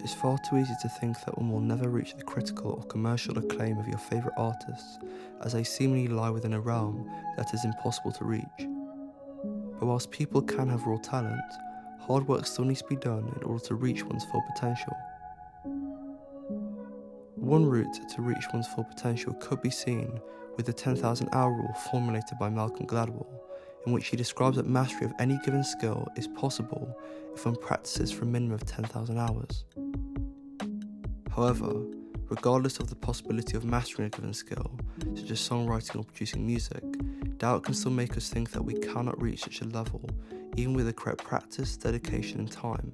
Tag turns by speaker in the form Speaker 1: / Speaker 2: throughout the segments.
Speaker 1: It's far too easy to think that one will never reach the critical or commercial acclaim of your favourite artists, as they seemingly lie within a realm that is impossible to reach. But whilst people can have raw talent, hard work still needs to be done in order to reach one's full potential. One route to reach one's full potential could be seen with the 10,000 hour rule formulated by Malcolm Gladwell, in which he describes that mastery of any given skill is possible if one practices for a minimum of 10,000 hours. However, regardless of the possibility of mastering a given skill, such as songwriting or producing music, doubt can still make us think that we cannot reach such a level, even with the correct practice, dedication and time.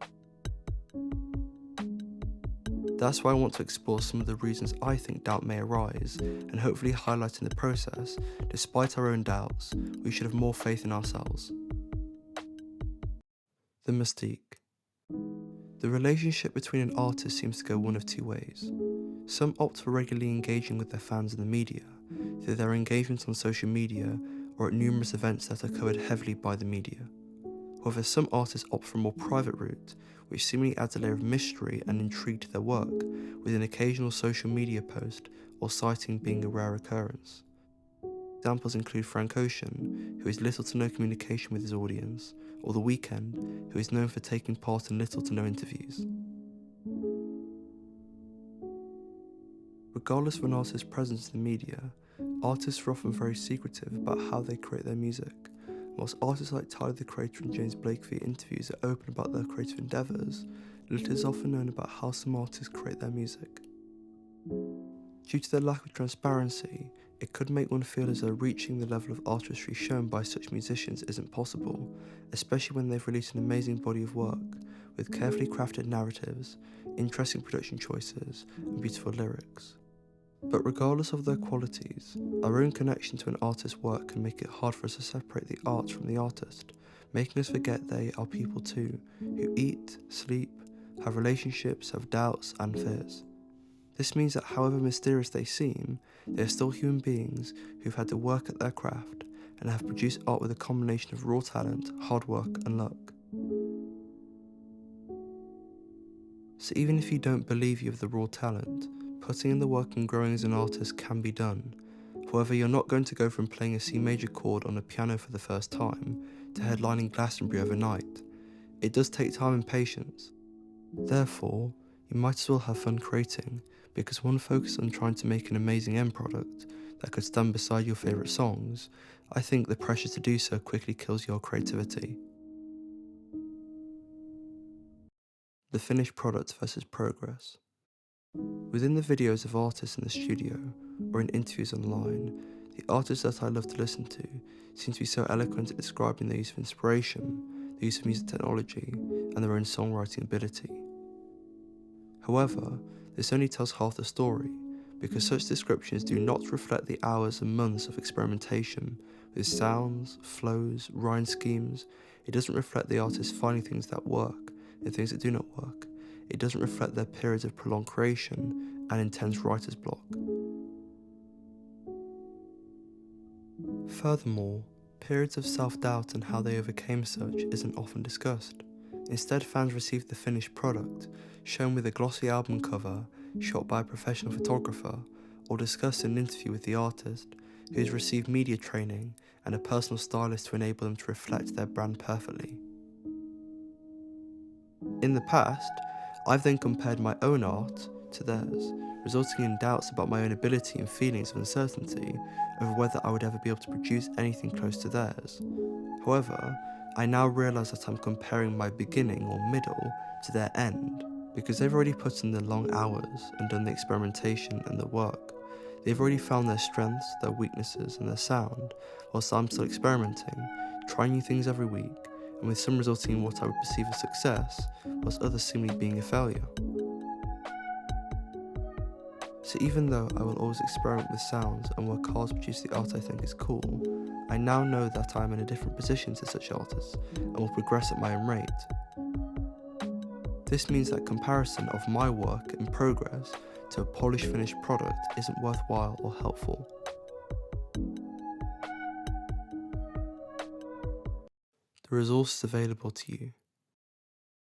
Speaker 1: That's why I want to explore some of the reasons I think doubt may arise, and hopefully highlight in the process, despite our own doubts, we should have more faith in ourselves. The mystique. The relationship between an artist seems to go one of two ways. Some opt for regularly engaging with their fans in the media, through their engagement on social media or at numerous events that are covered heavily by the media. However, some artists opt for a more private route, which seemingly adds a layer of mystery and intrigue to their work, with an occasional social media post or sighting being a rare occurrence. Examples include Frank Ocean, who has little to no communication with his audience, or The Weeknd, who is known for taking part in little to no interviews. Regardless of an artist's presence in the media, artists are often very secretive about how they create their music. Whilst artists like Tyler the Creator and James Blake via interviews are open about their creative endeavours, little is often known about how some artists create their music. Due to their lack of transparency, it could make one feel as though reaching the level of artistry shown by such musicians isn't possible, especially when they've released an amazing body of work, with carefully crafted narratives, interesting production choices, and beautiful lyrics. But regardless of their qualities, our own connection to an artist's work can make it hard for us to separate the art from the artist, making us forget they are people too, who eat, sleep, have relationships, have doubts and fears. This means that however mysterious they seem, they are still human beings who've had to work at their craft and have produced art with a combination of raw talent, hard work and luck. So even if you don't believe you have the raw talent, putting in the work and growing as an artist can be done. However, you're not going to go from playing a C major chord on a piano for the first time to headlining Glastonbury overnight. It does take time and patience. Therefore, you might as well have fun creating, because one focus on trying to make an amazing end product that could stand beside your favourite songs, I think the pressure to do so quickly kills your creativity. The finished product versus progress. Within the videos of artists in the studio, or in interviews online, the artists that I love to listen to seem to be so eloquent at describing their use of inspiration, the use of music technology, and their own songwriting ability. However, this only tells half the story, because such descriptions do not reflect the hours and months of experimentation with sounds, flows, rhyme schemes. It doesn't reflect the artists finding things that work and things that do not work. It doesn't reflect their periods of prolonged creation and intense writer's block. Furthermore, periods of self-doubt and how they overcame such isn't often discussed. Instead, fans receive the finished product, shown with a glossy album cover, shot by a professional photographer, or discussed in an interview with the artist, who has received media training and a personal stylist to enable them to reflect their brand perfectly. In the past, I've then compared my own art to theirs, resulting in doubts about my own ability and feelings of uncertainty over whether I would ever be able to produce anything close to theirs. However, I now realise that I'm comparing my beginning or middle to their end, because they've already put in the long hours and done the experimentation and the work. They've already found their strengths, their weaknesses and their sound, whilst I'm still experimenting, trying new things every week, and with some resulting in what I would perceive as success, whilst others seemingly being a failure. So even though I will always experiment with sounds and work hard to produce the art I think is cool, I now know that I am in a different position to such artists and will progress at my own rate. This means that comparison of my work in progress to a polished finished product isn't worthwhile or helpful. The resources available to you.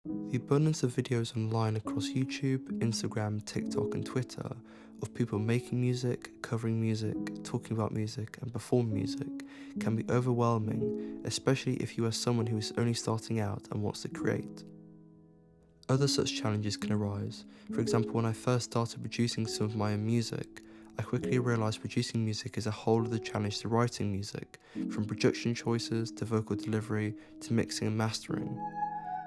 Speaker 1: The abundance of videos online across YouTube, Instagram, TikTok and Twitter of people making music, covering music, talking about music and performing music can be overwhelming, especially if you are someone who is only starting out and wants to create. Other such challenges can arise. For example, when I first started producing some of my own music, I quickly realised producing music is a whole other challenge to writing music, from production choices to vocal delivery to mixing and mastering.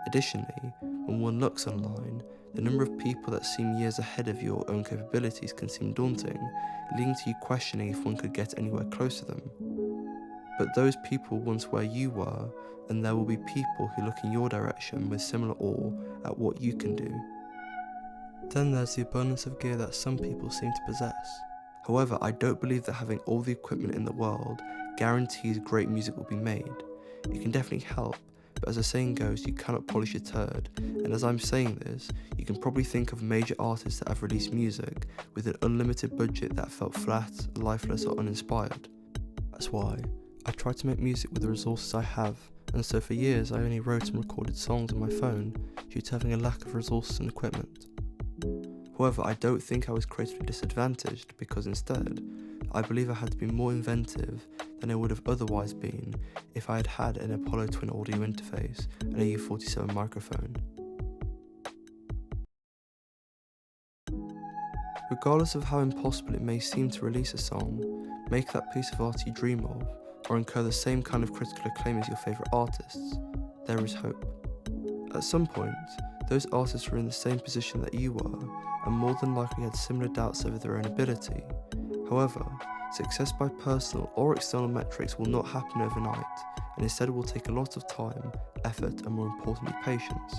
Speaker 1: Additionally, when one looks online, the number of people that seem years ahead of your own capabilities can seem daunting, leading to you questioning if one could get anywhere close to them. But those people once where you were, and there will be people who look in your direction with similar awe at what you can do. Then there's the abundance of gear that some people seem to possess. However, I don't believe that having all the equipment in the world guarantees great music will be made. It can definitely help, but as the saying goes, you cannot polish a turd, and as I'm saying this, you can probably think of major artists that have released music with an unlimited budget that felt flat, lifeless or uninspired. That's why I try to make music with the resources I have, and so for years I only wrote and recorded songs on my phone due to having a lack of resources and equipment. However, I don't think I was creatively disadvantaged because instead, I believe I had to be more inventive than I would have otherwise been if I had had an Apollo Twin audio interface and a U47 microphone. Regardless of how impossible it may seem to release a song, make that piece of art you dream of, or incur the same kind of critical acclaim as your favourite artists, there is hope. At some point, those artists were in the same position that you were, and more than likely had similar doubts over their own ability. However, success by personal or external metrics will not happen overnight, and instead will take a lot of time, effort, and more importantly, patience.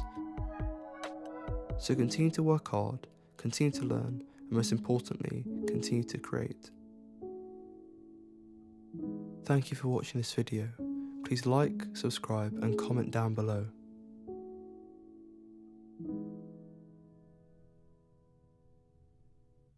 Speaker 1: So continue to work hard, continue to learn, and most importantly, continue to create. Thank you for watching this video. Please like, subscribe, and comment down below.